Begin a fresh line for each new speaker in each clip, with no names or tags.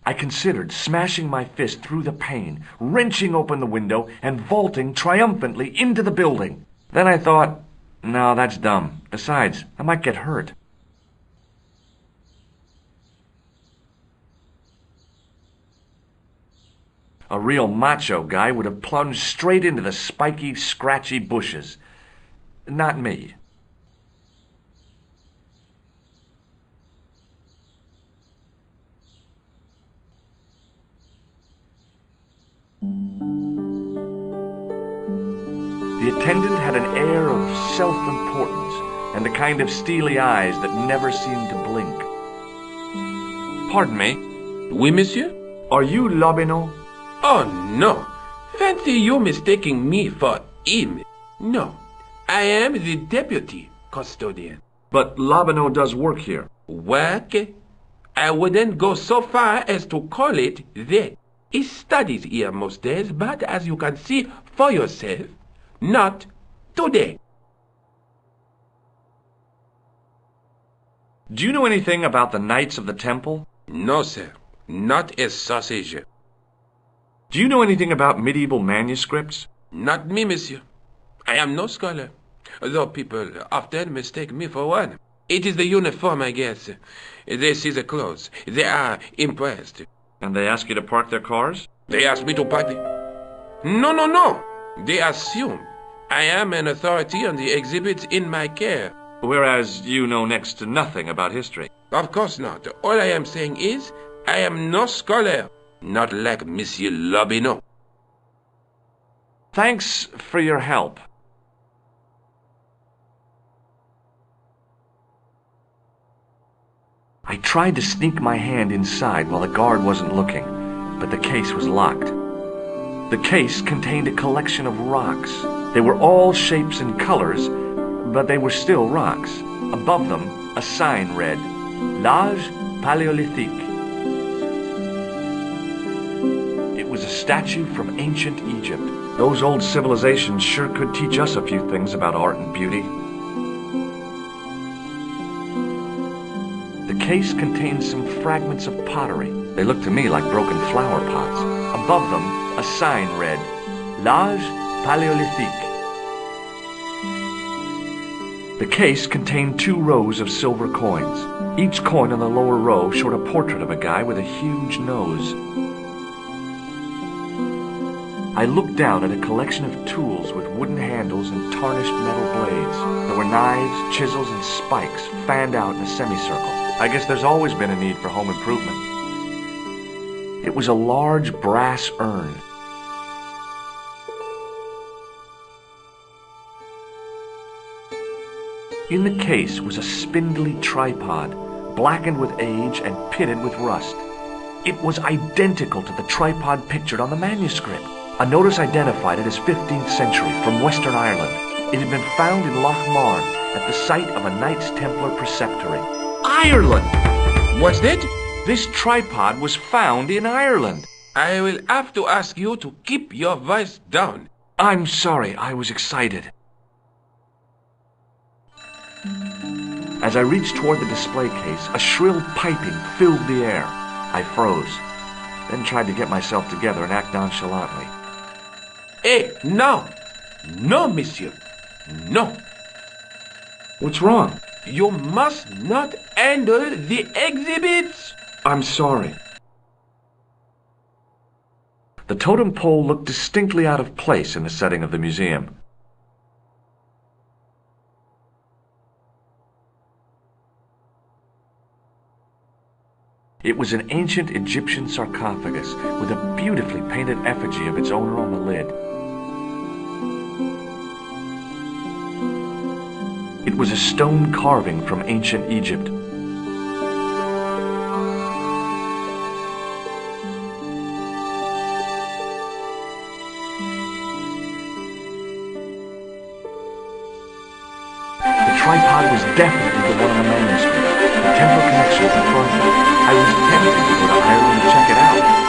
I considered smashing my fist through the pane, wrenching open the window, and vaulting triumphantly into the building. Then I thought, no, that's dumb. Besides, I might get hurt. A real macho guy would have plunged straight into the spiky, scratchy bushes. Not me. The attendant had an air of self-importance and the kind of steely eyes that never seemed to blink. Pardon me.
Oui, monsieur?
Are you Lobineau?
Oh, no. Fancy you mistaking me for him. No, I am the deputy custodian.
But Lobineau does work here.
Work? I wouldn't go so far as to call it that. He studies here most days, but as you can see for yourself, not today.
Do you know anything about the Knights of the Temple?
No, sir. Not a sausage.
Do you know anything about medieval manuscripts?
Not me, monsieur. I am no scholar, though people often mistake me for one. It is the uniform, I guess. They see the clothes. They are impressed.
And they ask you to park their cars?
They ask me to park the... No. They assume I am an authority on the exhibits in my care.
Whereas you know next to nothing about history.
Of course not. All I am saying is, I am no scholar. Not like Monsieur Lobineau.
Thanks for your help. I tried to sneak my hand inside while the guard wasn't looking, but the case was locked. The case contained a collection of rocks. They were all shapes and colors, but they were still rocks. Above them, a sign read, L'Âge Paléolithique. It was a statue from ancient Egypt. Those old civilizations sure could teach us a few things about art and beauty. The case contained some fragments of pottery. They looked to me like broken flower pots. Above them, a sign read, L'Âge Paléolithique. The case contained 2 rows of silver coins. Each coin on the lower row showed a portrait of a guy with a huge nose. I looked down at a collection of tools with wooden handles and tarnished metal blades. There were knives, chisels, and spikes fanned out in a semicircle. I guess there's always been a need for home improvement. It was a large brass urn. In the case was a spindly tripod, blackened with age and pitted with rust. It was identical to the tripod pictured on the manuscript. A notice identified it as 15th century from Western Ireland. It had been found in Loch Marne at the site of a Knights Templar preceptory. Ireland!
What's that?
This tripod was found in Ireland.
I will have to ask you to keep your voice down.
I'm sorry, I was excited. As I reached toward the display case, a shrill piping filled the air. I froze, then tried to get myself together and act nonchalantly.
Hey, no! No, monsieur. No.
What's wrong?
You must not handle the exhibits.
I'm sorry. The totem pole looked distinctly out of place in the setting of the museum. It was an ancient Egyptian sarcophagus with a beautifully painted effigy of its owner on the lid. It was a stone carving from ancient Egypt. The tripod was definitely the one on the manuscript. The temple connection confirmed it. I was tempted to go to Ireland and check it out.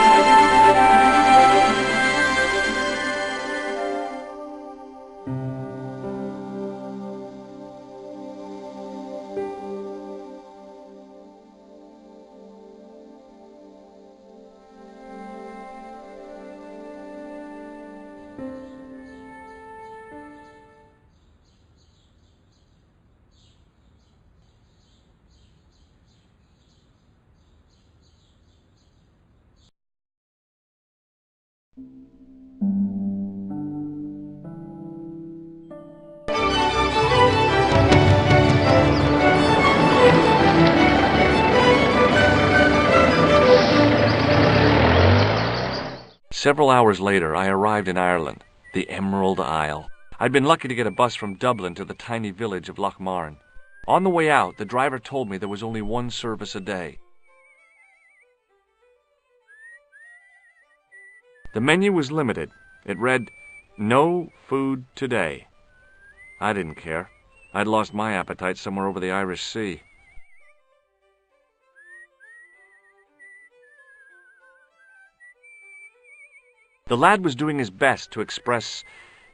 Several hours later, I arrived in Ireland, the Emerald Isle. I'd been lucky to get a bus from Dublin to the tiny village of Lochmarne. On the way out, the driver told me there was only one service a day. The menu was limited. It read, "No food today." I didn't care. I'd lost my appetite somewhere over the Irish Sea. The lad was doing his best to express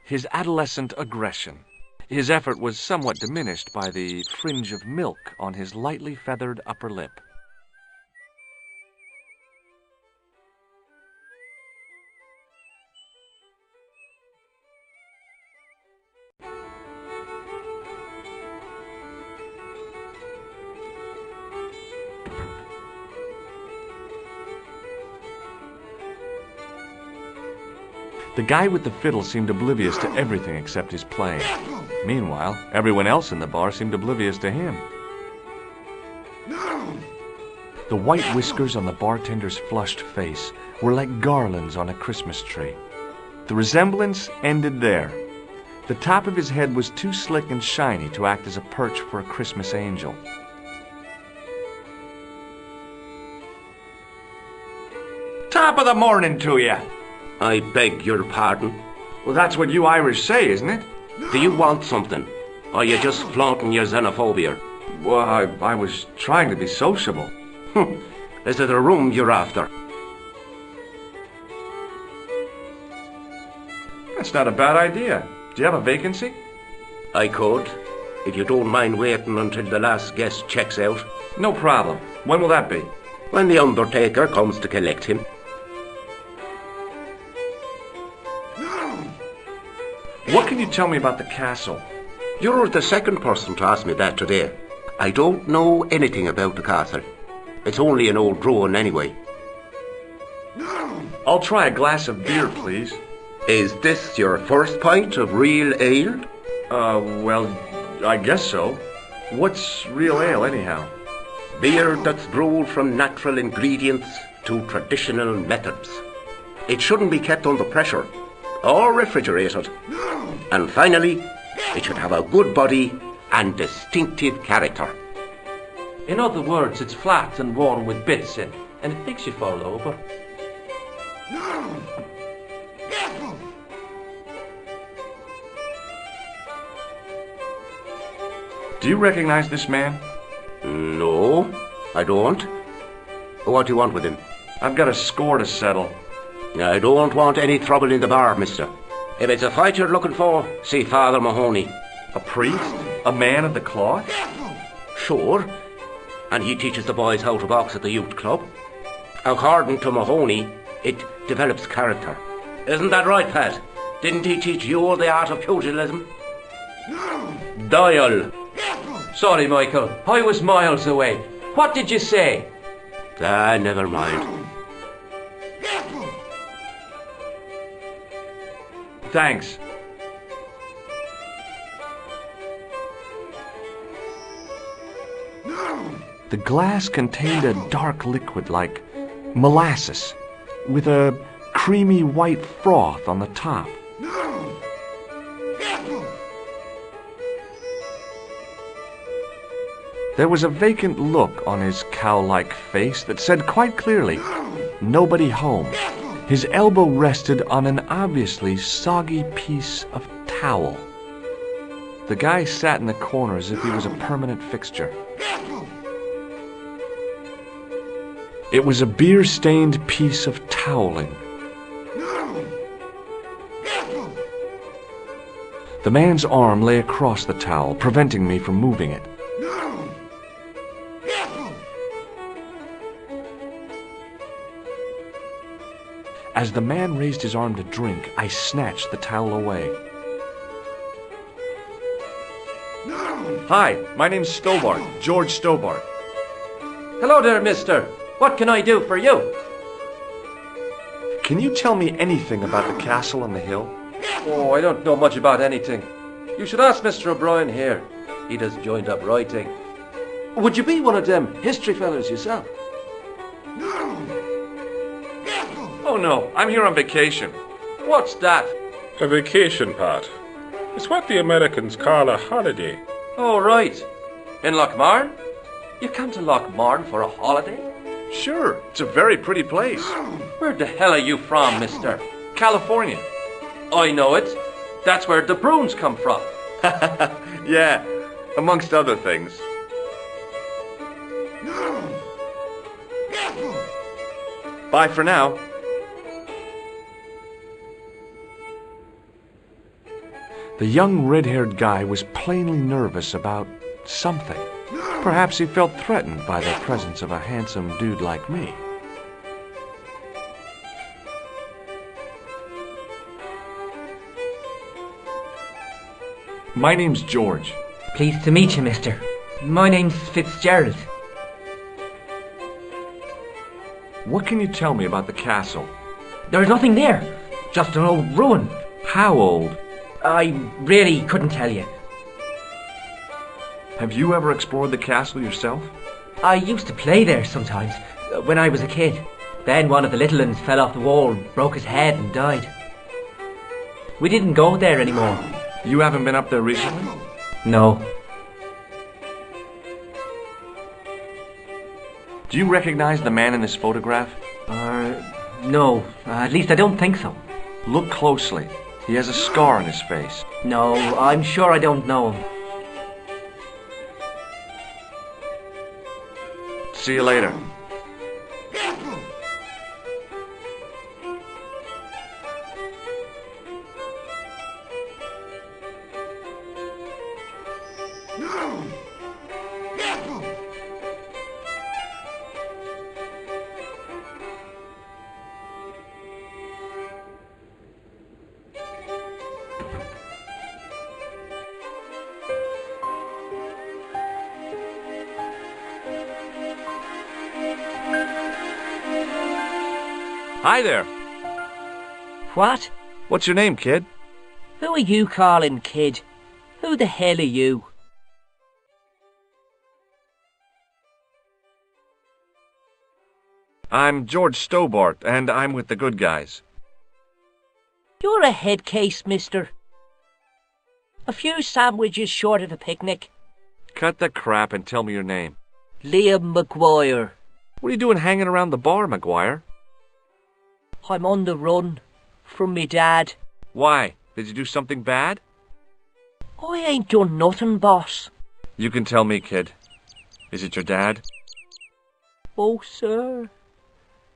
his adolescent aggression. His effort was somewhat diminished by the fringe of milk on his lightly feathered upper lip. The guy with the fiddle seemed oblivious to everything except his playing. Meanwhile, everyone else in the bar seemed oblivious to him. The white whiskers on the bartender's flushed face were like garlands on a Christmas tree. The resemblance ended there. The top of his head was too slick and shiny to act as a perch for a Christmas angel.
Top of the morning to you.
I beg your pardon.
Well, that's what you Irish say, isn't it?
Do you want something? Or are you just flaunting your xenophobia?
Well, I was trying to be sociable.
Is it a room you're after?
That's not a bad idea. Do you have a vacancy?
I could, if you don't mind waiting until the last guest checks out.
No problem. When will that be?
When the undertaker comes to collect him.
What can you tell me about the castle?
You're the second person to ask me that today. I don't know anything about the castle. It's only an old ruin anyway.
I'll try a glass of beer, please.
Is this your first pint of real ale?
Well, I guess so. What's real ale, anyhow?
Beer that's brewed from natural ingredients to traditional methods. It shouldn't be kept under pressure or refrigerated. And finally, it should have a good body and distinctive character.
In other words, it's flat and worn with bits in, and it makes you fall over.
Do you recognize this man?
No, I don't. What do you want with him?
I've got a score to settle.
I don't want any trouble in the bar, mister. If it's a fight you're looking for, see Father Mahoney.
A priest? A man of the cloth?
Sure. And he teaches the boys how to box at the youth club. According to Mahoney, it develops character. Isn't that right, Pat? Didn't he teach you the art of pugilism? Doyle.
Sorry, Michael. I was miles away. What did you say?
Never mind.
Thanks.
The glass contained a dark liquid like molasses, with a creamy white froth on the top. There was a vacant look on his cow-like face that said quite clearly, "Nobody home." His elbow rested on an obviously soggy piece of towel. The guy sat in the corner as if he was a permanent fixture. It was a beer-stained piece of toweling. The man's arm lay across the towel, preventing me from moving it. As the man raised his arm to drink, I snatched the towel away.
Hi, my name's Stobart, George Stobart.
Hello there, mister. What can I do for you?
Can you tell me anything about the castle on the hill?
Oh, I don't know much about anything. You should ask Mr. O'Brien here. He does joined-up writing. Would you be one of them history fellas yourself?
Oh no, I'm here on vacation.
What's that?
A vacation, Pat. It's what the Americans call a holiday.
Oh, right. In Lochmarn? You come to Lochmarn for a holiday?
Sure, it's a very pretty place.
Where the hell are you from, mister?
California.
I know it. That's where the prunes come from.
Yeah, amongst other things. Bye for now.
The young red-haired guy was plainly nervous about something. Perhaps he felt threatened by the presence of a handsome dude like me.
My name's George.
Pleased to meet you, mister. My name's Fitzgerald.
What can you tell me about the castle?
There's nothing there. Just an old ruin.
How old?
I really couldn't tell you.
Have you ever explored the castle yourself?
I used to play there sometimes, when I was a kid. Then one of the little uns fell off the wall, broke his head and died. We didn't go there anymore.
You haven't been up there recently?
No.
Do you recognize the man in this photograph?
No. At least I don't think so.
Look closely. He has a scar on his face.
No, I'm sure I don't know him.
See you later. Hi there.
What?
What's your name, kid?
Who are you calling kid? Who the hell are you?
I'm George Stobart, and I'm with the good guys.
You're a head case, mister. A few sandwiches short of a picnic.
Cut the crap and tell me your name.
Liam McGuire.
What are you doing hanging around the bar, McGuire?
I'm on the run from me dad.
Why? Did you do something bad?
I ain't done nothing, boss.
You can tell me, kid. Is it your dad?
Oh, sir.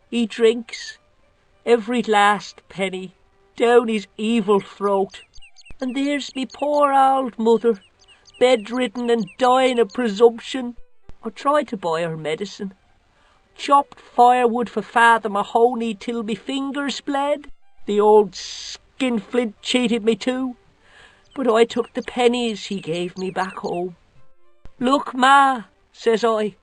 He drinks every last penny down his evil throat. And there's me poor old mother, bedridden and dying of presumption. I tried to buy her medicine. Chopped firewood for Father Mahoney till me fingers bled. The old skinflint cheated me too. But I took the pennies he gave me back home. Look, Ma, says I,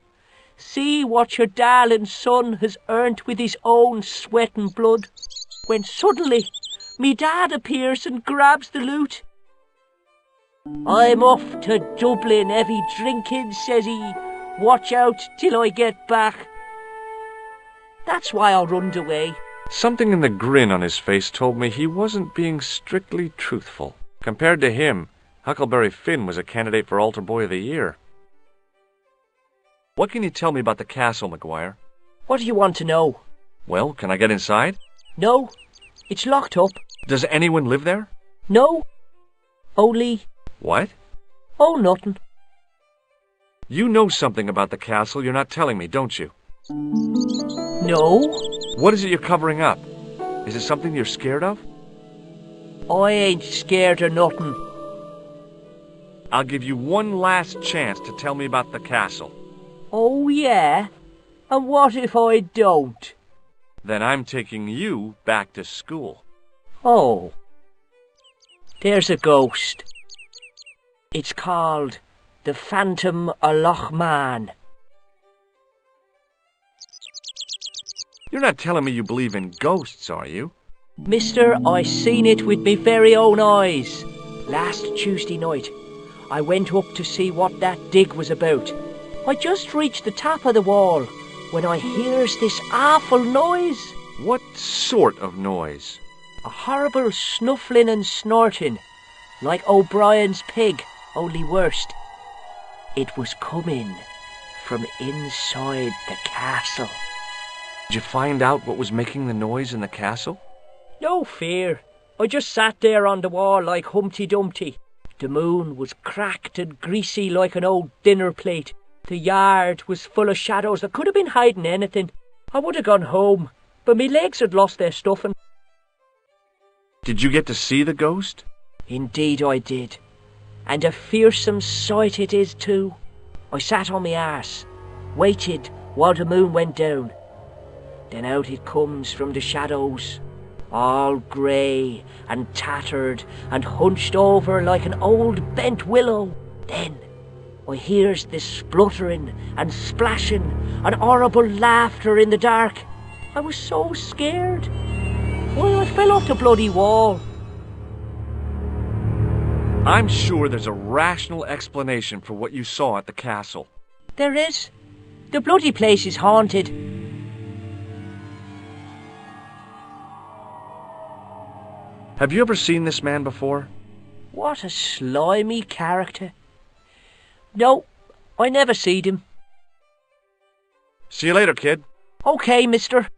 see what your darling son has earned with his own sweat and blood. When suddenly, me dad appears and grabs the loot. I'm off to Dublin heavy drinking, says he. Watch out till I get back. That's why I runned away.
Something in the grin on his face told me he wasn't being strictly truthful. Compared to him, Huckleberry Finn was a candidate for Altar Boy of the Year. What can you tell me about the castle, McGuire?
What do you want to know?
Well, can I get inside?
No, it's locked up.
Does anyone live there?
No, only...
What?
Oh, nothing.
You know something about the castle you're not telling me, don't you?
No.
What is it you're covering up? Is it something you're scared of?
I ain't scared of nothing.
I'll give you one last chance to tell me about the castle.
Oh, yeah? And what if I don't?
Then I'm taking you back to school.
Oh. There's a ghost. It's called the Phantom of Lochmarn.
You're not telling me you believe in ghosts, are you?
Mister, I seen it with me very own eyes. Last Tuesday night, I went up to see what that dig was about. I just reached the top of the wall when I hears this awful noise.
What sort of noise?
A horrible snuffling and snorting, like O'Brien's pig, only worst. It was coming from inside the castle.
Did you find out what was making the noise in the castle?
No fear. I just sat there on the wall like Humpty Dumpty. The moon was cracked and greasy like an old dinner plate. The yard was full of shadows that could have been hiding anything. I would have gone home, but my legs had lost their stuffing.
Did you get to see the ghost?
Indeed I did. And a fearsome sight it is too. I sat on my arse, waited while the moon went down. Then out it comes from the shadows, all grey and tattered and hunched over like an old bent willow. Then I hears this spluttering and splashing and horrible laughter in the dark. I was so scared. Why, I fell off the bloody wall.
I'm sure there's a rational explanation for what you saw at the castle.
There is. The bloody place is haunted.
Have you ever seen this man before?
What a slimy character. No, I never seed him.
See you later, kid.
Okay, mister.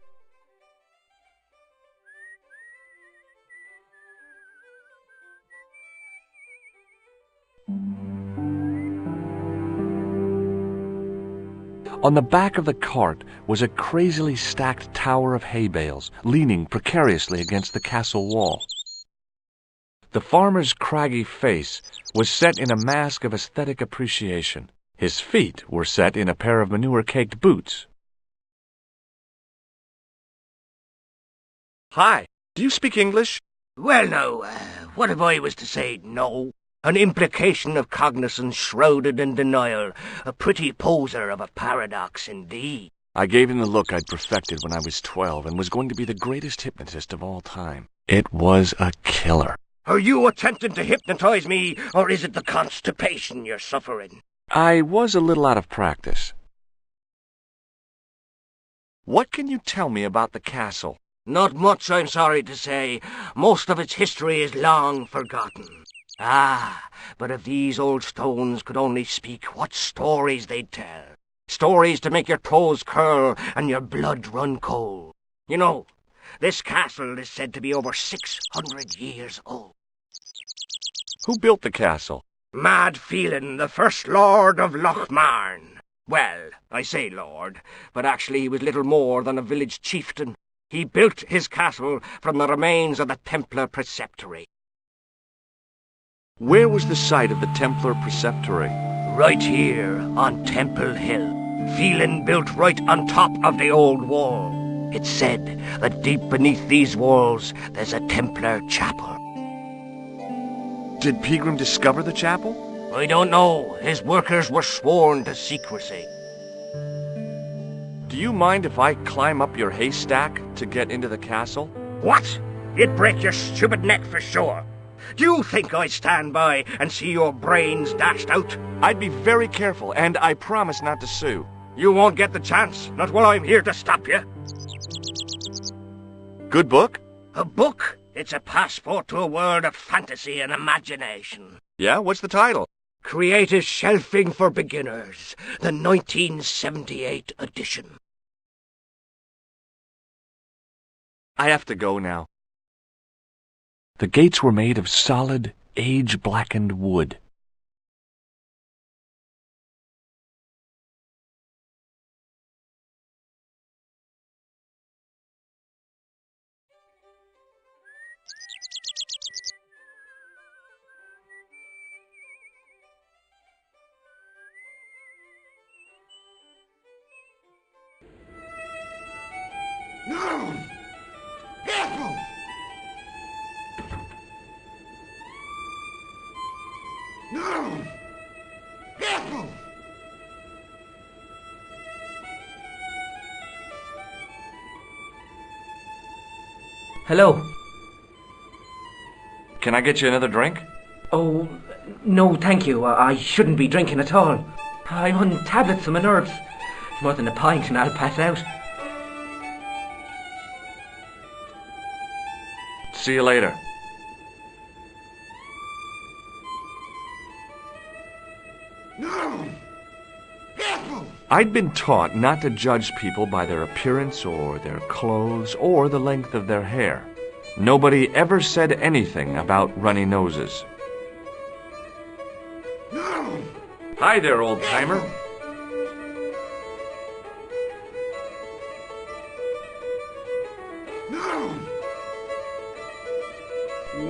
On the back of the cart was a crazily stacked tower of hay bales, leaning precariously against the castle wall. The farmer's craggy face was set in a mask of aesthetic appreciation. His feet were set in a pair of manure-caked boots. Hi, do you speak English?
Well, now, what if I was to say no? An implication of cognizance shrouded in denial. A pretty poser of a paradox indeed.
I gave him the look I'd perfected when I was 12 and was going to be the greatest hypnotist of all time. It was a killer.
Are you attempting to hypnotize me, or is it the constipation you're suffering?
I was a little out of practice. What can you tell me about the castle?
Not much, I'm sorry to say. Most of its history is long forgotten. Ah, but if these old stones could only speak, what stories they'd tell. Stories to make your toes curl and your blood run cold. You know, this castle is said to be over 600 years old.
Who built the castle?
Mad Phelan, the first lord of Lochmarn. Well, I say lord, but actually he was little more than a village chieftain. He built his castle from the remains of the Templar Preceptory.
Where was the site of the Templar Preceptory?
Right here, on Temple Hill. Phelan built right on top of the old wall. It's said that deep beneath these walls there's a Templar chapel.
Did Pegram discover the chapel?
I don't know. His workers were sworn to secrecy.
Do you mind if I climb up your haystack to get into the castle?
What? You'd break your stupid neck for sure. Do you think I'd stand by and see your brains dashed out?
I'd be very careful, and I promise not to sue.
You won't get the chance, not while I'm here to stop you.
Good book?
A book? It's a passport to a world of fantasy and imagination.
Yeah, what's the title?
Creative Shelving for Beginners, the 1978 edition.
I have to go now. The gates were made of solid, age-blackened wood.
No! Careful! No! Careful!
Hello.
Can I get you another drink?
Oh, no, thank you. I shouldn't be drinking at all. I'm on tablets for my nerves. More than a pint and I'll pass out.
See you later. I'd been taught not to judge people by their appearance or their clothes or the length of their hair. Nobody ever said anything about runny noses. Hi there, old-timer.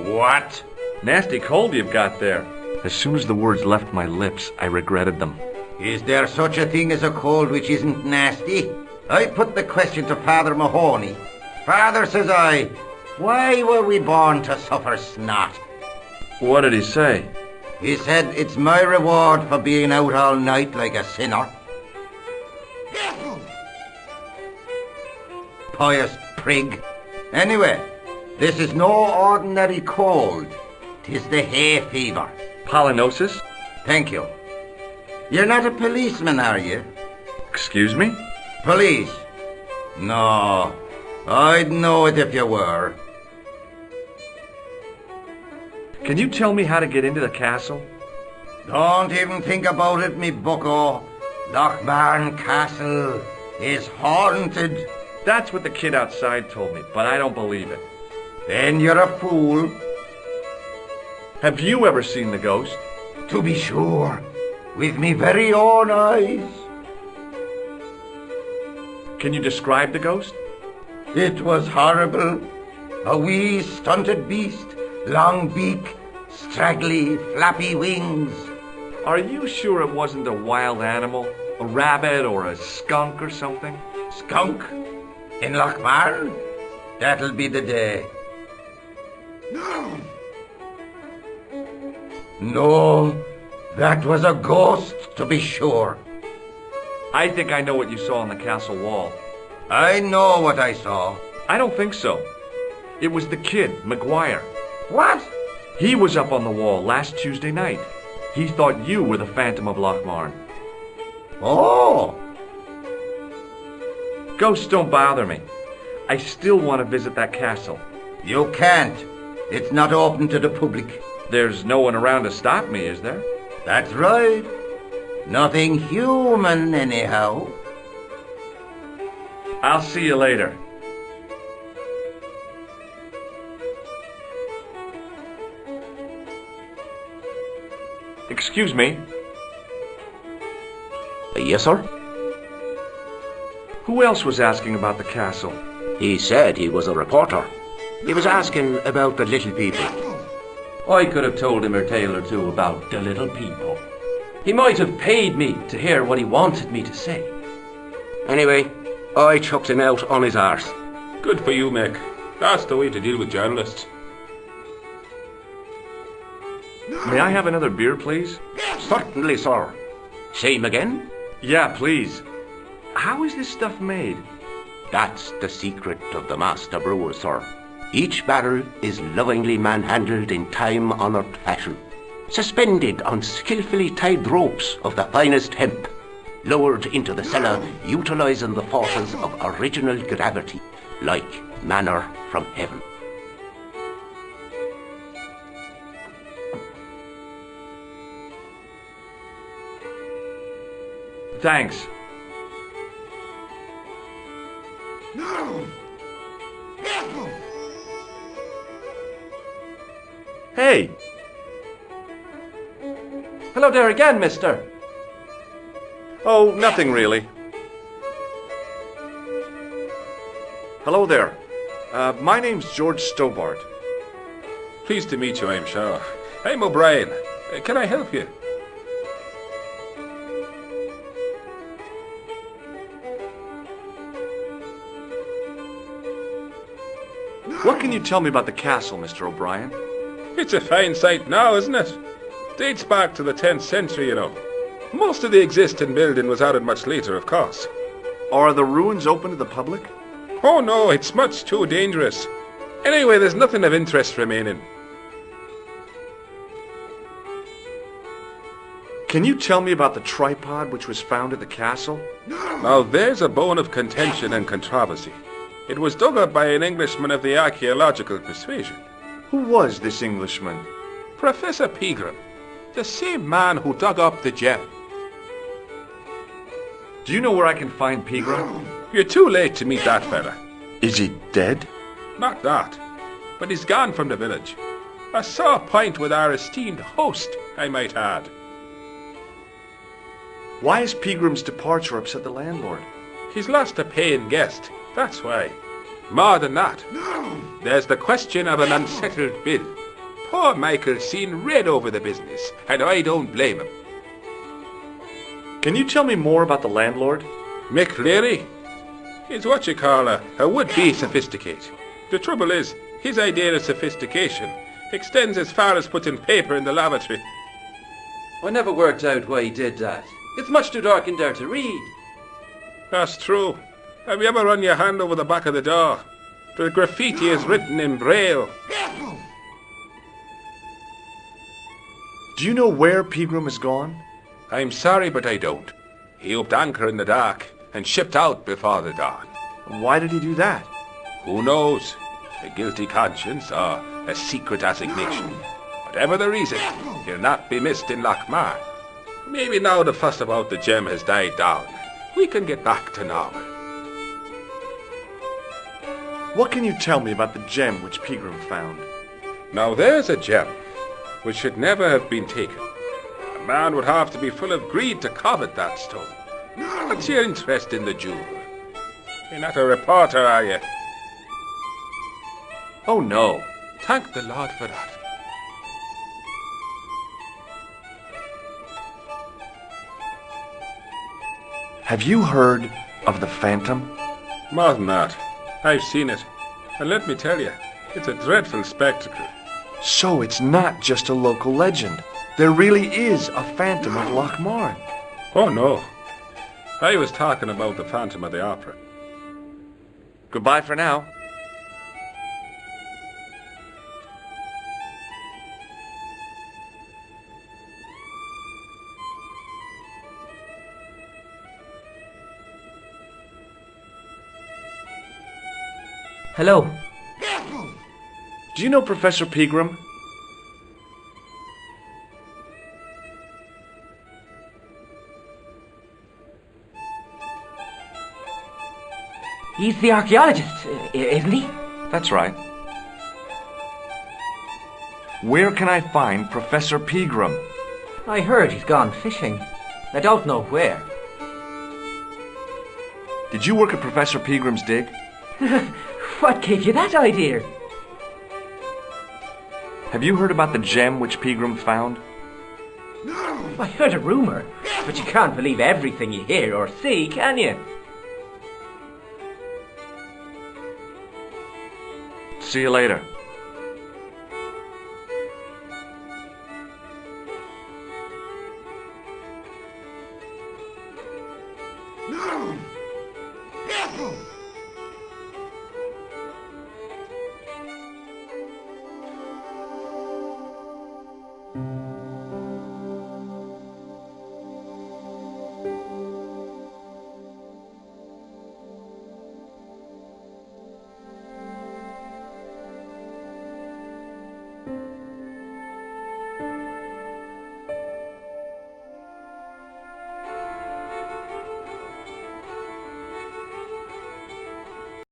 What?
Nasty cold you've got there. As soon as the words left my lips, I regretted them.
Is there such a thing as a cold which isn't nasty? I put the question to Father Mahoney. Father, says I, why were we born to suffer snot?
What did he say?
He said it's my reward for being out all night like a sinner. Pious prig. Anyway, this is no ordinary cold. 'Tis the hay fever.
Pollinosis?
Thank you. You're not a policeman, are you?
Excuse me?
Police? No, I'd know it if you were.
Can you tell me how to get into the castle?
Don't even think about it, me bucko. Lochmarn Castle is haunted.
That's what the kid outside told me, but I don't believe it.
Then you're a fool.
Have you ever seen the ghost?
To be sure, with me very own eyes.
Can you describe the ghost?
It was horrible. A wee stunted beast, long beak, straggly, flappy wings.
Are you sure it wasn't a wild animal? A rabbit or a skunk or something?
Skunk? In Lochmarn? That'll be the day. No, that was a ghost, to be sure.
I think I know what you saw on the castle wall.
I know what I saw.
I don't think so. It was the kid, McGuire.
What?
He was up on the wall last Tuesday night. He thought you were the Phantom of Lochmarn.
Oh!
Ghosts don't bother me. I still want to visit that castle.
You can't. It's not open to the public.
There's no one around to stop me, is there?
That's right. Nothing human, anyhow.
I'll see you later. Excuse me.
Yes, sir?
Who else was asking about the castle?
He said he was a reporter. He was asking about the little people.
I could have told him a tale or two about the little people. He might have paid me to hear what he wanted me to say.
Anyway, I chucked him out on his arse.
Good for you, Mick. That's the way to deal with journalists.
May I have another beer, please?
Certainly, sir. Same again?
Yeah, please. How is this stuff made?
That's the secret of the master brewer, sir. Each barrel is lovingly manhandled in time-honoured fashion, suspended on skillfully tied ropes of the finest hemp, lowered into the cellar utilising the forces of original gravity, like manna from heaven.
Thanks. Hey!
Hello there again, mister.
Oh, nothing really. Hello there. My name's George Stobart.
Pleased to meet you, I'm sure. I'm O'Brien. Can I help you?
What can you tell me about the castle, Mr. O'Brien?
It's a fine site now, isn't it? Dates back to the 10th century, you know. Most of the existing building was added much later, of course.
Are the ruins open to the public?
Oh no, it's much too dangerous. Anyway, there's nothing of interest remaining.
Can you tell me about the tripod which was found at the castle?
Now there's a bone of contention and controversy. It was dug up by an Englishman of the archaeological persuasion.
Who was this Englishman?
Professor Pegram, the same man who dug up the gem.
Do you know where I can find Pegram?
You're too late to meet that fella.
Is he dead?
Not that, but he's gone from the village. A sore point with our esteemed host, I might add.
Why is Pegram's departure upset the landlord?
He's lost a paying guest, that's why. More than that, there's the question of an unsettled bill. Poor Michael's seen red over the business, and I don't blame him.
Can you tell me more about the landlord?
Mick Leary? He's what you call a would-be sophisticate. The trouble is, his idea of sophistication extends as far as putting paper in the lavatory.
I never worked out why he did that. It's much too dark in there to read.
That's true. Have you ever run your hand over the back of the door? The graffiti is written in Braille.
Do you know where Pegram has gone?
I'm sorry, but I don't. He upped anchor in the dark and shipped out before the dawn.
Why did he do that?
Who knows? A guilty conscience or a secret assignation. Whatever the reason, he'll not be missed in Lochmar. Maybe now the fuss about the gem has died down, we can get back to normal.
What can you tell me about the gem which Pegram found?
Now there's a gem which should never have been taken. A man would have to be full of greed to covet that stone. What's your interest in the jewel? You're not a reporter, are you?
Oh no.
Thank the Lord for that.
Have you heard of the Phantom?
More than that. I've seen it. And let me tell you, it's a dreadful spectacle.
So it's not just a local legend. There really is a Phantom of Lochmarn.
Oh no. I was talking about the Phantom of the Opera.
Goodbye for now.
Hello.
Do you know Professor Pegram?
He's the archaeologist, isn't he?
That's right. Where can I find Professor Pegram?
I heard he's gone fishing. I don't know where.
Did you work at Professor Pegram's dig?
What gave you that idea?
Have you heard about the gem which Pegram found?
I heard a rumour, but you can't believe everything you hear or see, can you?
See you later.
No!